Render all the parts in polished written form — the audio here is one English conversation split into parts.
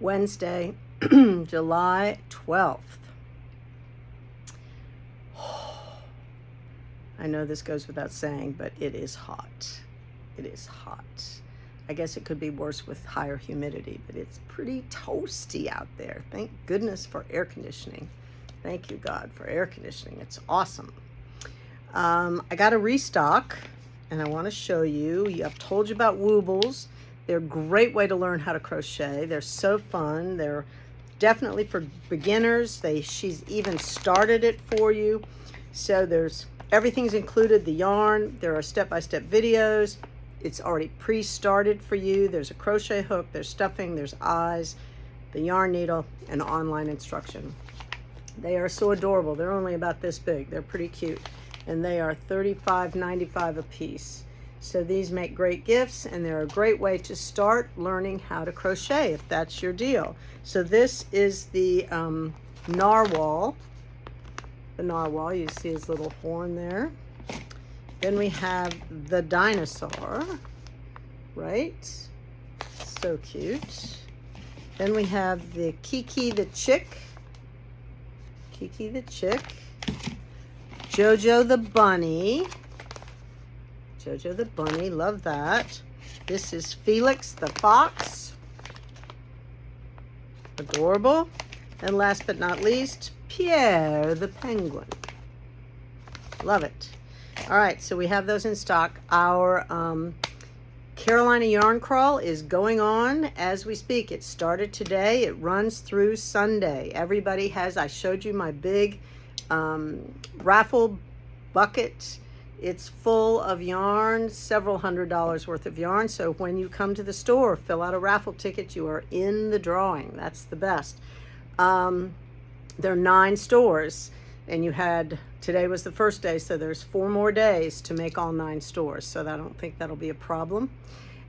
Wednesday, July 12th. I know this goes without saying, but it is hot. It is hot. I guess it could be worse with higher humidity, but it's pretty toasty out there. Thank goodness for air conditioning. Thank you, God, for air conditioning. It's awesome. I got a restock, and I want to show you. I've told you about Woobles. They're a great way to learn how to crochet. They're so fun. They're definitely for beginners. She's even started it for you. So everything's included, the yarn. There are step-by-step videos. It's already pre-started for you. There's a crochet hook, there's stuffing, there's eyes, the yarn needle, and online instruction. They are so adorable. They're only about this big. They're pretty cute. And they are $35.95 a piece. So these make great gifts, and they're a great way to start learning how to crochet if that's your deal. So this is the narwhal. The narwhal, you see his little horn there. Then we have the dinosaur, right? So cute. Then we have the Kiki the chick. Kiki the chick. Jojo the bunny. Jojo the bunny, love that. This is Felix the fox. Adorable. And last but not least, Pierre the penguin. Love it. All right, so we have those in stock. Our Carolina Yarn Crawl is going on as we speak. It started today. It runs through Sunday. Everybody has, I showed you my big raffle bucket. It's full of yarn, several $100s worth of yarn. So when you come to the store, fill out a raffle ticket. You are in the drawing. That's the best. There are 9 stores, and today was the first day, so there's 4 more days to make all 9 stores. So I don't think that'll be a problem.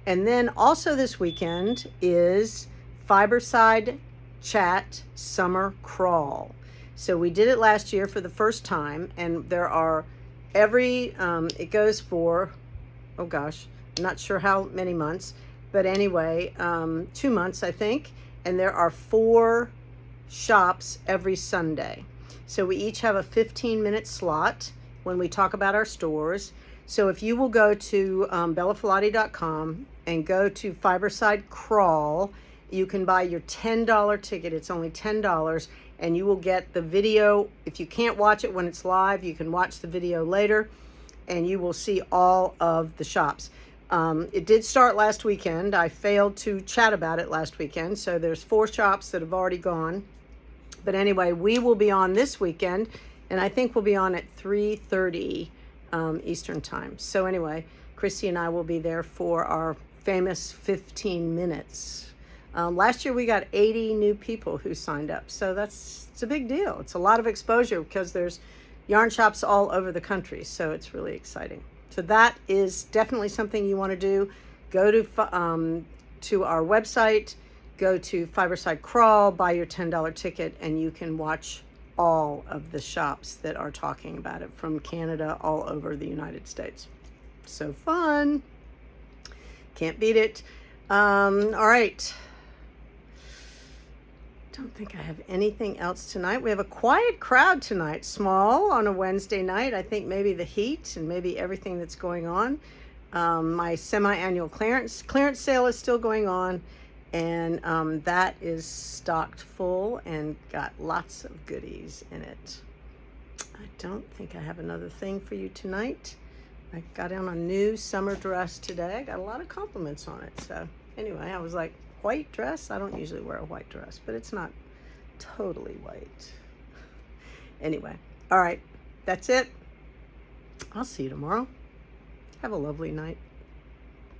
And then also this weekend is Fiberside Chat Summer Crawl. So we did it last year for the first time, and there are it goes for, oh gosh, I'm not sure how many months, but anyway, 2 months, I think. And there are 4 shops every Sunday. So we each have a 15-minute slot when we talk about our stores. So if you will go to bellafilati.com and go to Fiberside Crawl, you can buy your $10 ticket. It's only $10. And you will get the video. If you can't watch it when it's live, you can watch the video later, and you will see all of the shops. It did start last weekend. I failed to chat about it last weekend, so there's 4 shops that have already gone. But anyway, we will be on this weekend, and I think we'll be on at 3:30 Eastern time. So anyway, Christy and I will be there for our famous 15 minutes. Last year we got 80 new people who signed up, so it's a big deal. It's a lot of exposure because there's yarn shops all over the country, so it's really exciting. So that is definitely something you want to do. Go to our website, go to Fiberside Crawl, buy your $10 ticket, and you can watch all of the shops that are talking about it from Canada all over the United States. So fun. Can't beat it. All right. Don't think I have anything else tonight. We have a quiet crowd tonight, small on a Wednesday night. I think maybe the heat and maybe everything that's going on. My semi-annual clearance sale is still going on, and that is stocked full and got lots of goodies in it. I don't think I have another thing for you tonight. I got on a new summer dress today. I got a lot of compliments on it. So anyway, I was like, white dress? I don't usually wear a white dress, but it's not totally white. Anyway, all right, that's it. I'll see you tomorrow. Have a lovely night.